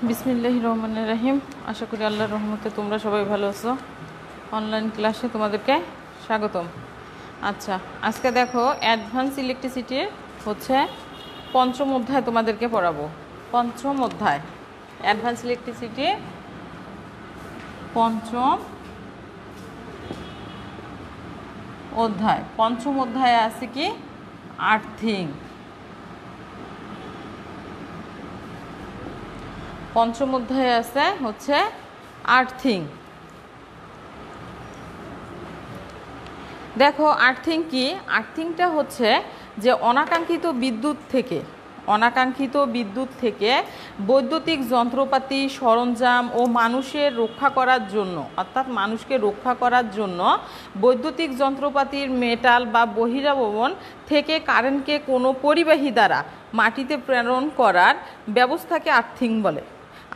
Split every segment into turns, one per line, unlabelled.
বিসমিল্লাহির রহমানির রহিম। আশা করি আল্লাহর রহমতে তোমরা সবাই ভালো আছো। অনলাইন ক্লাসে তোমাদেরকে স্বাগতম। আচ্ছা, আজকে দেখো অ্যাডভান্স ইলেকট্রিসিটির হচ্ছে পঞ্চম অধ্যায় তোমাদেরকে পড়াবো। পঞ্চম অধ্যায় অ্যাডভান্স ইলেকট্রিসিটি পঞ্চম অধ্যায়। পঞ্চম অধ্যায়ে আছে কি আর্থিং। পঞ্চম অধ্যায়ে আছে হচ্ছে আর্থিং। দেখো আর্থিং কি? আর্থিংটা হচ্ছে যে অনাকাঙ্ক্ষিত বিদ্যুৎ থেকে বৈদ্যুতিক যন্ত্রপাতি, সরঞ্জাম ও মানুষের রক্ষা করার জন্য, অর্থাৎ মানুষকে রক্ষা করার জন্য বৈদ্যুতিক যন্ত্রপাতির মেটাল বা বহিরাবরণ থেকে কারেন্টকে কোনো পরিবাহী দ্বারা মাটিতে প্রেরণ করার ব্যবস্থাকে আর্থিং বলে।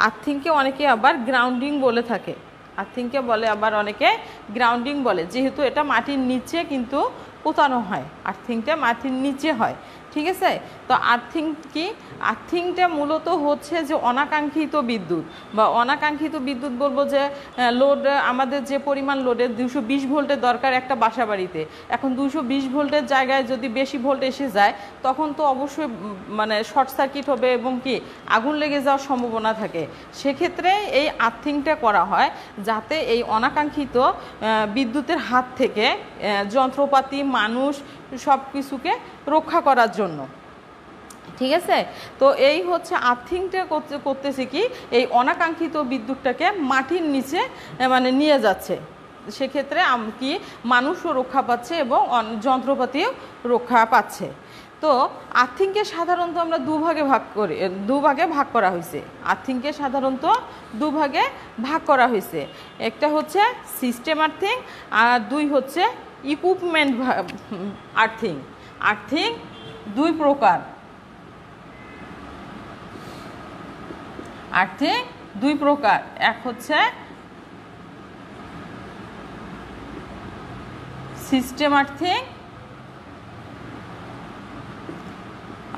আর্থিংকে অনেকে আবার গ্রাউন্ডিং বলে থাকে। আর্থিংকে বলে আবার অনেকে গ্রাউন্ডিং বলে, যেহেতু এটা মাটির নিচে কিন্তু পোতানো হয়। আর্থিংটা মাটির নিচে হয়, ঠিক আছে? তো আর্থিং কি? আর্থিংটা মূলত হচ্ছে যে অনাকাঙ্ক্ষিত বিদ্যুৎ বা অনাকাঙ্ক্ষিত বিদ্যুৎ বলবো যে লোড, আমাদের যে পরিমাণ লোডের 220 ভোল্টের দরকার একটা বাসা বাড়িতে, এখন 220 ভোল্টের জায়গায় যদি বেশি ভোল্ট এসে যায় তখন তো অবশ্যই মানে শর্ট সার্কিট হবে এবং কি আগুন লেগে যাওয়ার সম্ভাবনা থাকে। সেক্ষেত্রে এই আর্থিংটা করা হয় যাতে এই অনাকাঙ্ক্ষিত বিদ্যুতের হাত থেকে যন্ত্রপাতি, মানুষ সব কিছুকে রক্ষা করার জন্য, ঠিক আছে? তো এই হচ্ছে আর্থিংটা করতেছে কি, এই অনাকাঙ্ক্ষিত বিদ্যুৎটাকে মাটির নিচে মানে নিয়ে যাচ্ছে। সেক্ষেত্রে কি মানুষও রক্ষা পাচ্ছে এবং যন্ত্রপাতিও রক্ষা পাচ্ছে। তো আর্থিংকে সাধারণত আমরা দুভাগে ভাগ করা হয়েছে। আর্থিংকে সাধারণত দুভাগে ভাগ করা হয়েছে। একটা হচ্ছে সিস্টেম আর্থিং আর দুই হচ্ছে ইকুইপমেন্ট আর্থিং। আর্থিং দুই প্রকার। আর্থিং দুই প্রকার, এক হচ্ছে সিস্টেম আর্থিং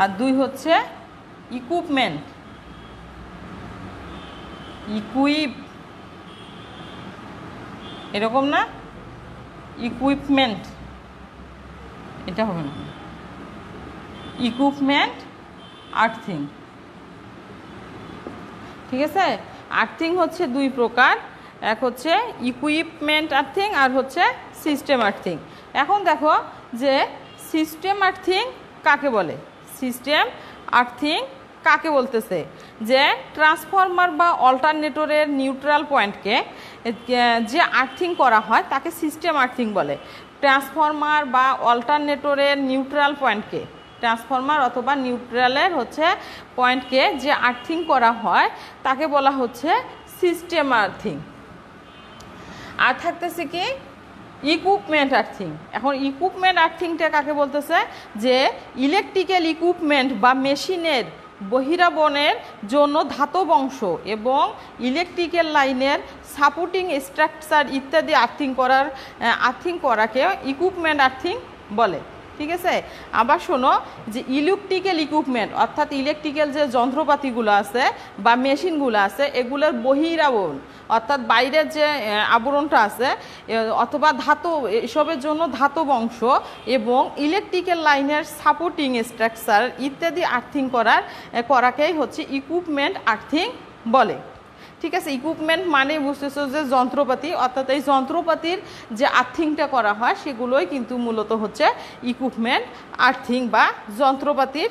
আর দুই হচ্ছে ইকুইপমেন্ট। এরকম না, ইকুইপমেন্ট এটা হবে না, ইকুইপমেন্ট আর্থিং, ঠিক আছে? আর্থিং হচ্ছে দুই প্রকার, এক হচ্ছে ইকুইপমেন্ট আর্থিং আর হচ্ছে সিস্টেম আর্থিং। এখন দেখো যে সিস্টেম আর্থিং কাকে বলে। সিস্টেম আর্থিং কাকে বলতেছে? যে ট্রান্সফরমার বা অল্টারনেটরের নিউট্রাল পয়েন্টকে যে আর্থিং করা হয় তাকে সিস্টেম আর্থিং বলে। ট্রান্সফরমার বা অল্টারনেটরের নিউট্রাল পয়েন্টকে, ট্রান্সফরমার অথবা নিউট্রালের হচ্ছে পয়েন্টকে যে আর্থিং করা হয় তাকে বলা হচ্ছে সিস্টেম আর্থিং। আর থাকতেছে কি ইকুইপমেন্ট আর্থিং। এখন ইকুইপমেন্ট আর্থিংটা কাকে বলতেছে? যে ইলেকট্রিক্যাল ইকুইপমেন্ট বা মেশিনের বহিরাবরণের জন্য ধাতব অংশ এবং ইলেকট্রিক্যাল লাইনের সাপোর্টিং স্ট্রাকচার ইত্যাদি আর্থিং করাকে ইকুইপমেন্ট আর্থিং বলে, ঠিক আছে? আবার শোনো যে ইলেকট্রিক্যাল ইকুইপমেন্ট অর্থাৎ ইলেকট্রিক্যাল যে যন্ত্রপাতিগুলো আছে বা মেশিনগুলো আছে এগুলোর বহিরাবরণ অর্থাৎ বাইরের যে আবরণটা আছে অথবা ধাতব, এসবের জন্য ধাতব অংশ এবং ইলেকট্রিক্যাল লাইনের সাপোর্টিং স্ট্রাকচার ইত্যাদি আর্থিং করাকেই হচ্ছে ইকুইপমেন্ট আর্থিং বলে, ঠিক আছে? ইকুইপমেন্ট মানে বুঝতেছো যে যন্ত্রপাতি, অর্থাৎ এই যন্ত্রপাতির যে আর্থিংটা করা হয় সেগুলোই কিন্তু মূলত হচ্ছে ইকুইপমেন্ট আর্থিং বা যন্ত্রপাতির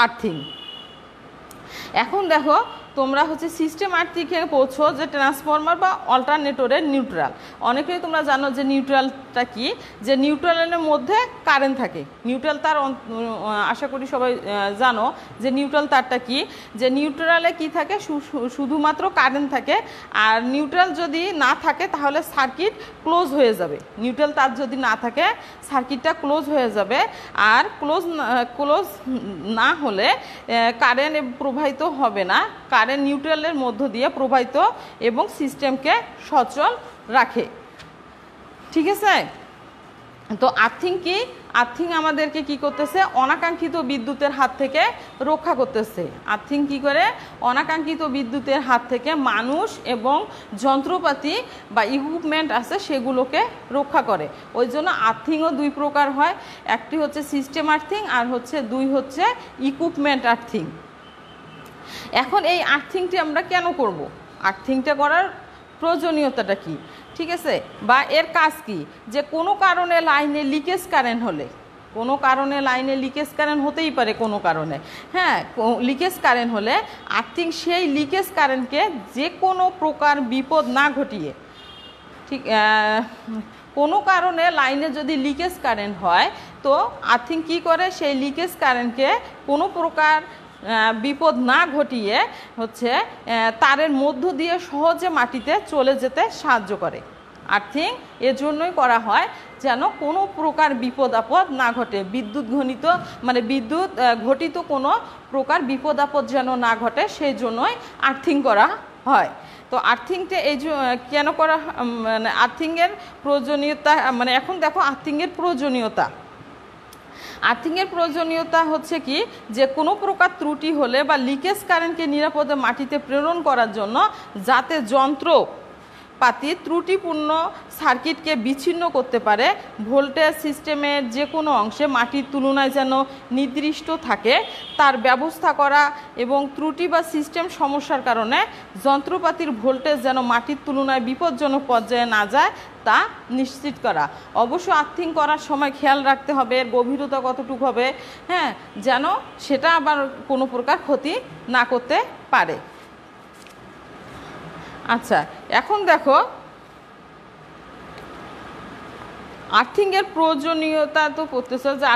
আর্থিং। এখন দেখো তোমরা হচ্ছে সিস্টেম আর্থিংয়ে পৌঁছো যে ট্রান্সফরমার বা অল্টারনেটরের নিউট্রাল। অনেকেই তোমরা জানো যে নিউট্রালটা কি, যে নিউট্রালের মধ্যে কারেন্ট থাকে। নিউট্রাল তার আশা করি সবাই জানো যে নিউট্রাল তারটা কি, যে নিউট্রালে কি থাকে, শুধুমাত্র কারেন্ট থাকে। আর নিউট্রাল যদি না থাকে তাহলে সার্কিট ক্লোজ হয়ে যাবে। নিউট্রাল তার যদি না থাকে সার্কিটটা ক্লোজ হয়ে যাবে। আর ক্লোজ না হলে কারেন্ট প্রবাহিত হবে না। কারেন্ট নিউট্রালের মধ্য দিয়ে প্রবাহিত এবং সিস্টেমকে সচল রাখে, ঠিক আছে? তো আর্থিং কি? আর্থিং আমাদেরকে কি করতেছে, অনাকাঙ্ক্ষিত বিদ্যুতের হাত থেকে রক্ষা করতেছে। আর্থিং কি করে, অনাকাঙ্ক্ষিত বিদ্যুতের হাত থেকে মানুষ এবং যন্ত্রপাতি বা ইকুইপমেন্ট আছে সেগুলোকে রক্ষা করে। ওই জন্য আর্থিংও দুই প্রকার হয়, একটি হচ্ছে সিস্টেম আর্থিং আর দুই হচ্ছে ইকুইপমেন্ট আর্থিং। এখন এই আর্থিংটি আমরা কেন করব, আর্থিংটা করার প্রয়োজনীয়তাটা কি, ঠিক আছে, বা এর কাজ কি, যে কোনো কারণে লাইনে লিকেজ কারেন্ট হলে, কোনো কারণে লাইনে লিকেজ কারেন্ট হতেই পারে কোনো কারণে, হ্যাঁ, লিকেজ কারেন্ট হলে আর্থিং সেই লিকেজ কারেন্টকে যে কোনো প্রকার বিপদ না ঘটিয়ে, ঠিক কোনো কারণে লাইনে যদি লিকেজ কারেন্ট হয় তো আর্থিং কী করে, সেই লিকেজ কারেন্টকে কোনো প্রকার বিপদ না ঘটিয়ে তারের মধ্য দিয়ে সহজে মাটিতে চলে যেতে সাহায্য করে। আর্থিং এজন্যই করা হয় যেন কোনো প্রকার বিপদ আপদ না ঘটে, বিদ্যুৎ ঘটিত কোনো প্রকার বিপদ আপদ যেন না ঘটে, সেই জন্যই আর্থিং করা হয়। তো আর্থিংটা কেন করা, মানে আর্থিংয়ের প্রয়োজনীয়তা, মানে এখন দেখো আর্থিংয়ের প্রয়োজনীয়তা। আর্থিংয়ের প্রয়োজনীয়তা হচ্ছে কি, যে কোনো প্রকার ত্রুটি হলে বা লিকেজ কারেন্টকে নিরাপদে মাটিতে প্রেরণ করার জন্য যাতে যন্ত্রপাতি ত্রুটিপূর্ণ সার্কিটকে বিচ্ছিন্ন করতে পারে, ভোল্টেজ সিস্টেমের যে কোনো অংশে মাটির তুলনায় যেন নির্দিষ্ট থাকে তার ব্যবস্থা করা এবং ত্রুটি বা সিস্টেম সমস্যার কারণে যন্ত্রপাতির ভোল্টেজ যেন মাটির তুলনায় বিপজ্জনক পর্যায়ে না যায় তা নিশ্চিত করা। অবশ্য আর্থিং করার সময় খেয়াল রাখতে হবে এর গভীরতা কতটুকু হবে, হ্যাঁ, যেন সেটা আবার কোনো প্রকার ক্ষতি না করতে পারে। আচ্ছা, এখন দেখো আর্থিংয়ের প্রয়োজনীয়তা তো পড়তেছে, যে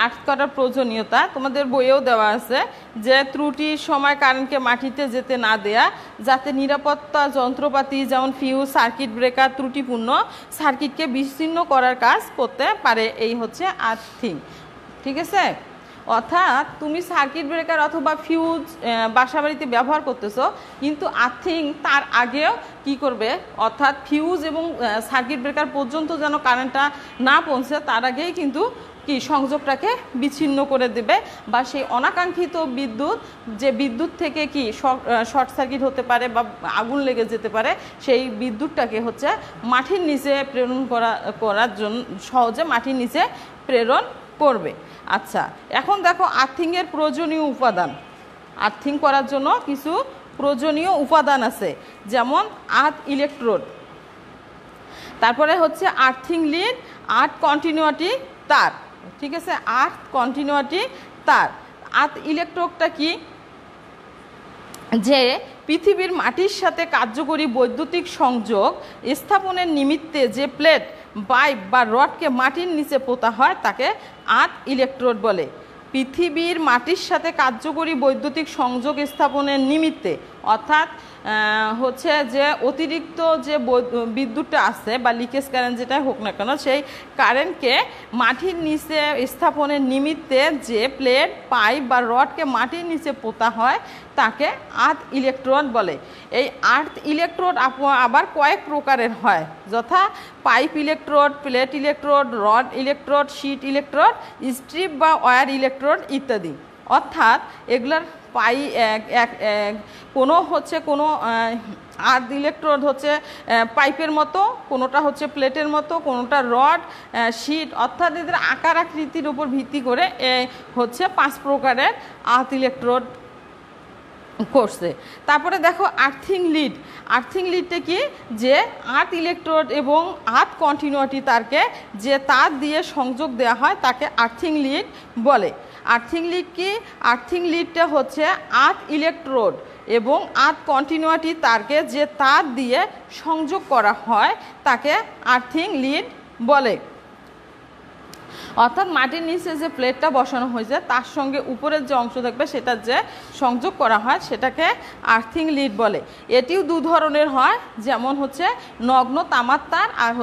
আর্থ করার প্রয়োজনীয়তা তোমাদের বইয়েও দেওয়া আছে, যে ত্রুটির সময় কারেন্টকে মাটিতে যেতে না দেয়া, যাতে নিরাপত্তা যন্ত্রপাতি যেমন ফিউজ, সার্কিট ব্রেকার ত্রুটিপূর্ণ সার্কিটকে বিচ্ছিন্ন করার কাজ করতে পারে, এই হচ্ছে আর্থিং, ঠিক আছে। অর্থাৎ তুমি সার্কিট ব্রেকার অথবা ফিউজ বাসাবাড়িতে ব্যবহার করতেছো, কিন্তু আর্থিং তার আগেও কি করবে, অর্থাৎ ফিউজ এবং সার্কিট ব্রেকার পর্যন্ত যেন কারেন্টটা না পৌঁছে তার আগেই কিন্তু কি সংযোগটাকে বিচ্ছিন্ন করে দেবে, বা সেই অনাকাঙ্ক্ষিত বিদ্যুৎ থেকে কি শর্ট সার্কিট হতে পারে বা আগুন লেগে যেতে পারে, সেই বিদ্যুৎটাকে মাটির নিচে প্রেরণ করার জন্য সহজে মাটির নিচে প্রেরণ করবে। আচ্ছা, এখন দেখো আর্থিংয়ের প্রয়োজনীয় উপাদান। আর্থিং করার জন্য কিছু প্রয়োজনীয় উপাদান আছে, যেমন আর্থ ইলেকট্রোড, তারপরে আর্থিং লিড, আর্থ কন্টিনিউটি তার, ঠিক আছে, আর্থ কন্টিনিউটি তার। আর্থ ইলেকট্রোডটা কি, যে পৃথিবীর মাটির সাথে কার্যকরী বৈদ্যুতিক সংযোগ স্থাপনের নিমিত্তে যে প্লেট, পাইপ বা রডকে মাটির নিচে পোতা হয় তাকে আর্থ ইলেকট্রোড বলে। পৃথিবীর মাটির সাথে কার্যকরী বৈদ্যুতিক সংযোগ স্থাপনের নিমিত্তে, অর্থাৎ যে অতিরিক্ত যে বিদ্যুৎটা আছে বা লিকেজ কারেন্ট যেটা হোক না কেন, সেই কারেন্টকে মাটির নিচে স্থাপনের নিমিত্তে যে প্লেট, পাইপ বা রডকে মাটির নিচে পোতা হয় তাকে আর্থ ইলেকট্রোড বলে। এই আর্থ ইলেকট্রোড আবার কয়েক প্রকারের হয়, যথা pipe electrode, plate electrode, rod electrode, sheet electrode, strip বা ওয়্যার ইলেকট্রোড ইত্যাদি। অর্থাৎ এগুলার কোনো আর্থ ইলেকট্রোড পাইপের মতো, কোনোটা প্লেটের মতো, কোনোটা রড, শিট, অর্থাৎ এদের আকার আকৃতির উপর ভিত্তি করে 5 প্রকারের আর্থ ইলেকট্রোড করছে। তারপরে দেখো আর্থিং লিড। আর্থিং লিডটা কি, যে আর্থ ইলেকট্রোড এবং আর্থ কন্টিনিউটি তারকে যে তার দিয়ে সংযোগ দেওয়া হয় তাকে আর্থিং লিড বলে। আর্থিং লিড কি, আর্থিং লিডটা আর্থ ইলেকট্রোড এবং আর্থ কন্টিনিউটি তারকে যে তার দিয়ে সংযোগ করা হয় তাকে আর্থিং লিড বলে। অর্থাৎ মাটির নিচে যে প্লেটটা বসানো হয়েছে তার সঙ্গে উপরের যে অংশ থাকবে সেটা যে সংযোগ করা হয় সেটাকে আর্থিং লিড বলে। এটিও 2 ধরনের হয়, যেমন নগ্ন তামার তার আর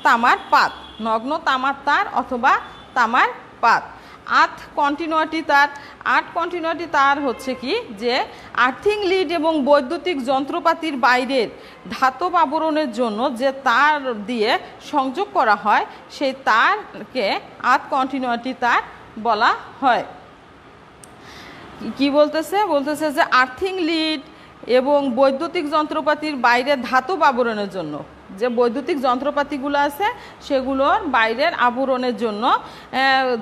তামার পাত, নগ্ন তামার তার অথবা তামার পাত। আর্থ কন্টিনিউটি তার। আর্থ কন্টিনিউটি তার হচ্ছে কি যে আর্থিং লিড এবং বৈদ্যুতিক যন্ত্রপাতির বাইরের ধাতব আবরণের জন্য যে তার দিয়ে সংযোগ করা হয় সেই তারকে আর্থ কন্টিনিউটি তার বলা হয়। কি বলতেছে যে আর্থিং লিড এবং বৈদ্যুতিক যন্ত্রপাতির বাইরের ধাতব আবরণের জন্য, যে বৈদ্যুতিক যন্ত্রপাতিগুলো আছে সেগুলোর বাইরের আবরণের জন্য,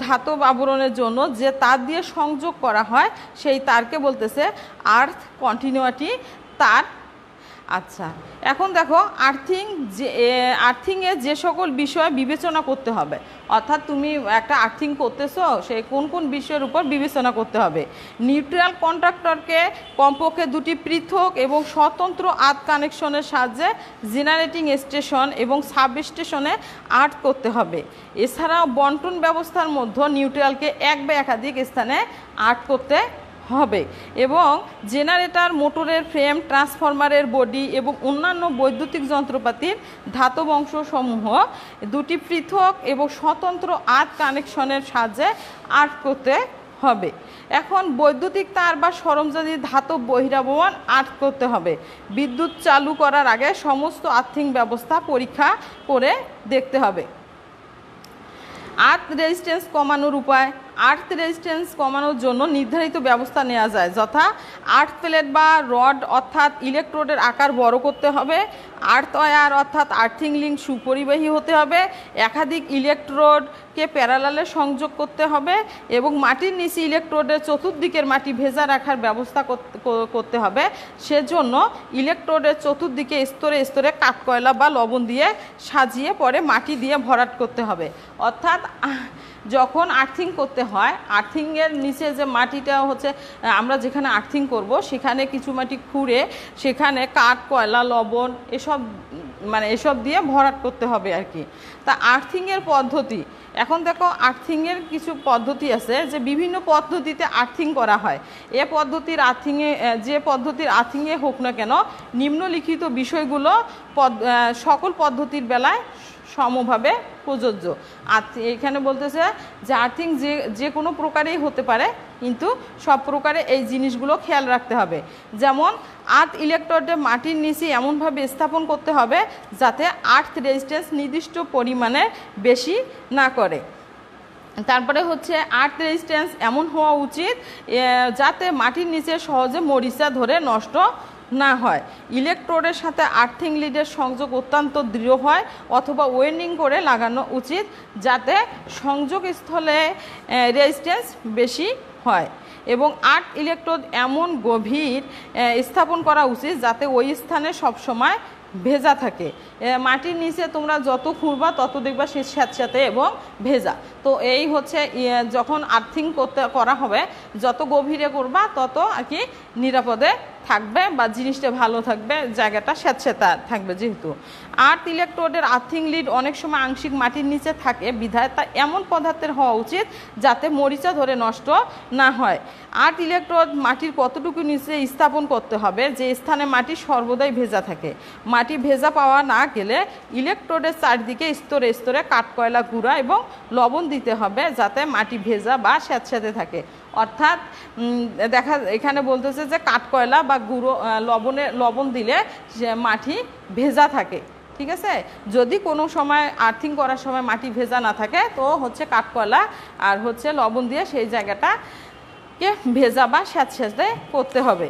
ধাতব আবরণের জন্য যে তার দিয়ে সংযোগ করা হয় সেই তারকে বলতেছে আর্থ কন্টিনিউটি তার। আচ্ছা, এখন দেখো আর্থিংয়ে যে সকল বিষয় বিবেচনা করতে হবে, অর্থাৎ তুমি একটা আর্থিং করতেছো সেই কোন কোন বিষয়ের উপর বিবেচনা করতে হবে। নিউট্রাল কন্ডাক্টরকে কমপক্ষে দুটি পৃথক এবং স্বতন্ত্র আর্থ কানেকশনের সাহায্যে জেনারেটিং স্টেশন এবং সাব স্টেশনে আর্থ করতে হবে। এছাড়াও বন্টন ব্যবস্থার মধ্যে নিউট্রালকে এক বা একাধিক স্থানে আর্থ করতে হবে এবং জেনারেটর, মোটরের ফ্রেম, ট্রান্সফরমারের বডি এবং অন্যান্য বৈদ্যুতিক যন্ত্রপাতির ধাতব অংশসমূহ দুটি পৃথক এবং স্বতন্ত্র আর্থ কানেকশনের সাহায্যে আর্থ করতে হবে। এখন বৈদ্যুতিক তার বা সরঞ্জামের ধাতব বহিরাবরণ আর্থ করতে হবে। বিদ্যুৎ চালু করার আগে সমস্ত আর্থিং ব্যবস্থা পরীক্ষা করে দেখতে হবে। আর্থ রেজিস্ট্যান্স কমানোর উপায়। আর্থ রেজিস্ট্যান্স কমানোর জন্য নির্ধারিত ব্যবস্থা নেওয়া যায়, যথা আর্থ প্লেট বা রড অর্থাৎ ইলেকট্রোডের আকার বড় করতে হবে, আর্থ ওয়্যার অর্থাৎ আর্থিং লিঙ্ক সুপরিবাহী হতে হবে, একাধিক ইলেকট্রোডকে প্যারালালে সংযোগ করতে হবে এবং মাটির নিচে ইলেকট্রোডের চতুর্দিকের মাটি ভেজা রাখার ব্যবস্থা করতে হবে। সেজন্য ইলেকট্রোডের চতুর্দিকে স্তরে স্তরে কাঠকয়লা বা লবণ দিয়ে সাজিয়ে পরে মাটি দিয়ে ভরাট করতে হবে। অর্থাৎ যখন আর্থিং করতে হয়, আর্থিংয়ের নিচে যে মাটিটা হচ্ছে আমরা যেখানে আর্থিং করব সেখানে কিছু মাটি খুঁড়ে সেখানে কাঠ, কয়লা, লবণ এসব দিয়ে ভরাট করতে হবে আর কি। তা আর্থিংয়ের পদ্ধতি, এখন দেখো আর্থিংয়ের কিছু পদ্ধতি আছে যে বিভিন্ন পদ্ধতিতে আর্থিং করা হয়। যে পদ্ধতির আর্থিংয়ে হোক না কেন নিম্নলিখিত বিষয়গুলো সকল পদ্ধতির বেলায় সমভাবে প্রযোজ্য। এখানে বলতেছে যে আর্থিং যে কোনো প্রকারেই হতে পারে, কিন্তু সব প্রকারে এই জিনিসগুলো খেয়াল রাখতে হবে। যেমন আর্থ ইলেকট্রোডে মাটির নিচে এমনভাবে স্থাপন করতে হবে যাতে আর্থ রেজিস্ট্যান্স নির্দিষ্ট পরিমাণে বেশি না করে। তারপরে হচ্ছে আর্থ রেজিস্ট্যান্স এমন হওয়া উচিত যাতে মাটির নিচে সহজে মরিচা ধরে নষ্ট না হয়। ইলেকট্রোডের সাথে আর্থিং লিডের সংযোগ অত্যন্ত দৃঢ় হয় অথবা ওয়েন্ডিং করে লাগানো উচিত যাতে সংযোগস্থলে রেজিস্ট্যান্স বেশি হয় এবং আর্থ ইলেকট্রোড এমন গভীর স্থাপন করা উচিত যাতে ওই স্থানে সবসময় ভেজা থাকে। মাটির নিচে তোমরা যত খুঁড়বা তত দেখবা সে স্যাঁতস্যাঁতে এবং ভেজা। তো এই হচ্ছে যখন আর্থিং করা হবে যত গভীরে করবা তত আর কি নিরাপদে থাকবে বা জিনিসটা ভালো থাকবে, জায়গাটা স্যাঁতস্যাঁতে থাকবে। যেহেতু আর্থ ইলেকট্রোডের আর্থিং লিড অনেক সময় আংশিক মাটির নিচে থাকে বিধায় তা এমন পদার্থের হওয়া উচিত যাতে মরিচা ধরে নষ্ট না হয়। আর্থ ইলেকট্রোড মাটির কতটুকু নিচে স্থাপন করতে হবে যে স্থানে মাটি সর্বদাই ভেজা থাকে। মাটি ভেজা পাওয়া না গেলে ইলেকট্রোডের চারদিকে স্তরে স্তরে কাঠকয়লা গুঁড়া এবং লবণ দিতে হবে যাতে মাটি ভেজা বা স্যাঁতস্যাঁতে থাকে। অর্থাৎ এখানে বলতেছে যে কাঠকয়লা বা গুঁড়ো লবণ দিলে মাটি ভেজা থাকে। ঠিক আছে, যদি কোনো সময় আর্থিং করার সময় মাটি ভেজা না থাকে তো হচ্ছে কাঠকয়লা আর হচ্ছে লবণ দিয়ে সেই জায়গাটাকে ভেজা বা স্যাঁতস্যাঁতে করতে হবে।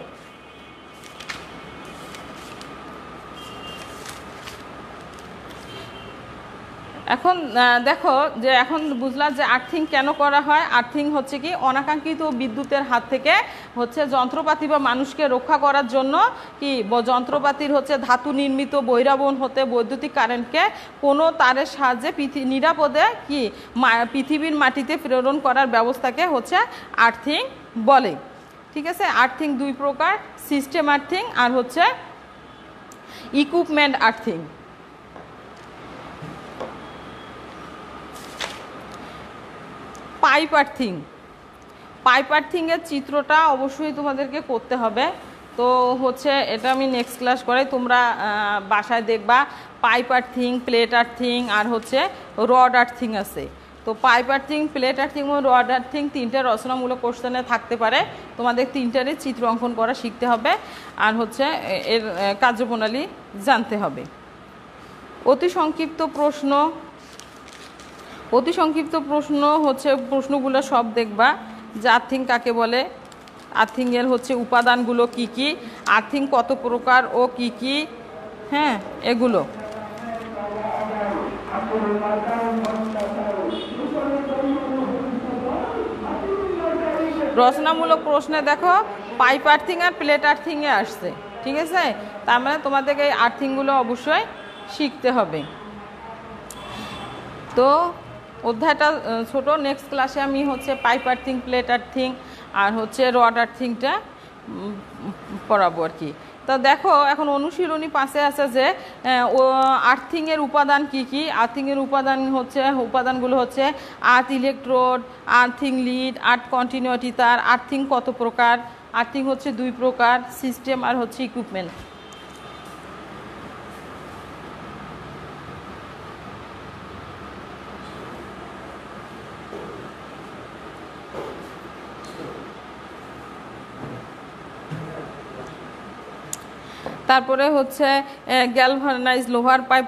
এখন দেখো যে এখন বুঝলা যে আর্থিং কেন করা হয়। আর্থিং হচ্ছে কি অনাকাঙ্ক্ষিত বিদ্যুতের হাত থেকে হচ্ছে যন্ত্রপাতি বা মানুষকে রক্ষা করার জন্য কি যন্ত্রপাতির হচ্ছে ধাতু নির্মিত বহিরাবরণ হতে বৈদ্যুতিক কারেন্টকে কোনো তারের সাহায্যে নিরাপদে কি পৃথিবীর মাটিতে প্রেরণ করার ব্যবস্থাকে হচ্ছে আর্থিং বলে। ঠিক আছে, আর্থিং দুই প্রকার, সিস্টেম আর্থিং আর হচ্ছে equipment earthing. Pipe earthing, pipe আর্থিংয়ের চিত্রটা অবশ্যই তোমাদেরকে করতে হবে। তো হচ্ছে এটা আমি নেক্সট ক্লাস করাই, তোমরা বাসায় দেখবা পাইপ আর্থিং, প্লেট আর্থিং আর হচ্ছে রড আর্থিং আছে। তো পাইপ আর্থিং, প্লেট আর্থিং এবং রড আর্থিং তিনটে রচনামূলক কোশ্চেনে থাকতে পারে। তোমাদের তিনটারই চিত্র অঙ্কন করা শিখতে হবে আর হচ্ছে এর কার্যপ্রণালী জানতে হবে। অতি সংক্ষিপ্ত প্রশ্ন হচ্ছে প্রশ্নগুলো সব দেখবা যে আর্থিং কাকে বলে, আর্থিংয়ের হচ্ছে উপাদানগুলো কি কি, আর্থিং কত প্রকার ও কি কি, হ্যাঁ এগুলো। রচনামূলক প্রশ্নে দেখো পাইপ আর্থিং আর প্লেট আর্থিংয়ে আসছে, ঠিক আছে? তার মানে তোমাদেরকে এই আর্থিংগুলো অবশ্যই শিখতে হবে। তো অধ্যায়টা ছোট, নেক্সট ক্লাসে আমি হচ্ছে পাইপ আর্থিং, প্লেট আর্থিং আর হচ্ছে রড আর্থিংটা পড়াবো আর কি। তো দেখো এখন অনুশীলনী 5-এ আছে যে আর্থিংয়ের উপাদান কি কি। আর্থিংয়ের উপাদানগুলো হচ্ছে আর্থ ইলেকট্রোড, আর্থিং লিড, আর্থ কন্টিনিউটি তার, আর্থিং কত প্রকার, আর্থিং হচ্ছে 2 প্রকার, সিস্টেম আর হচ্ছে ইকুইপমেন্ট। তারপরে হচ্ছে গ্যালভানাইজ লোহার পাইপ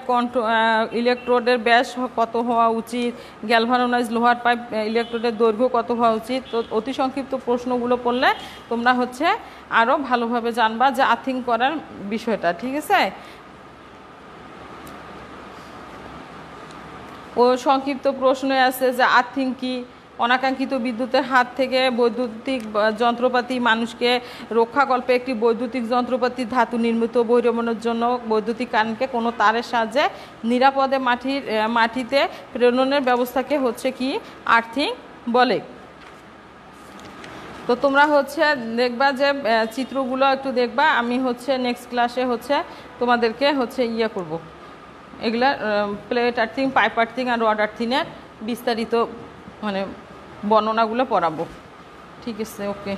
ইলেকট্রোডের ব্যাস কত হওয়া উচিত, গ্যালভানাইজ লোহার পাইপ ইলেকট্রোডের দৈর্ঘ্য কত হওয়া উচিত। তো অতি সংক্ষিপ্ত প্রশ্নগুলো পড়লে তোমরা হচ্ছে আরও ভালোভাবে জানবা যে আর্থিং করার বিষয়টা, ঠিক আছে? ও সংক্ষিপ্ত প্রশ্নে আছে যে আর্থিং কি, অনাকাঙ্ক্ষিত বিদ্যুতের হাত থেকে বৈদ্যুতিক যন্ত্রপাতি মানুষকে রক্ষাকল্পে একটি বৈদ্যুতিক যন্ত্রপাতি ধাতু নির্মিত বহিরমনের জন্য বৈদ্যুতিক কারেন্টকে কোনো তারের সাহায্যে নিরাপদে মাটিতে প্রেরণের ব্যবস্থাকে হচ্ছে কি আর্থিং বলে। তো তোমরা হচ্ছে দেখবা যে চিত্রগুলো একটু দেখবা, আমি হচ্ছে নেক্সট ক্লাসে হচ্ছে তোমাদেরকে হচ্ছে করব, এগুলা প্লেট আর্থিং, পাইপ আর্থিং আর রড আর্থিংয়ের বিস্তারিত মানে বর্ণনাগুলো পড়াবো, ঠিক আছে? ওকে।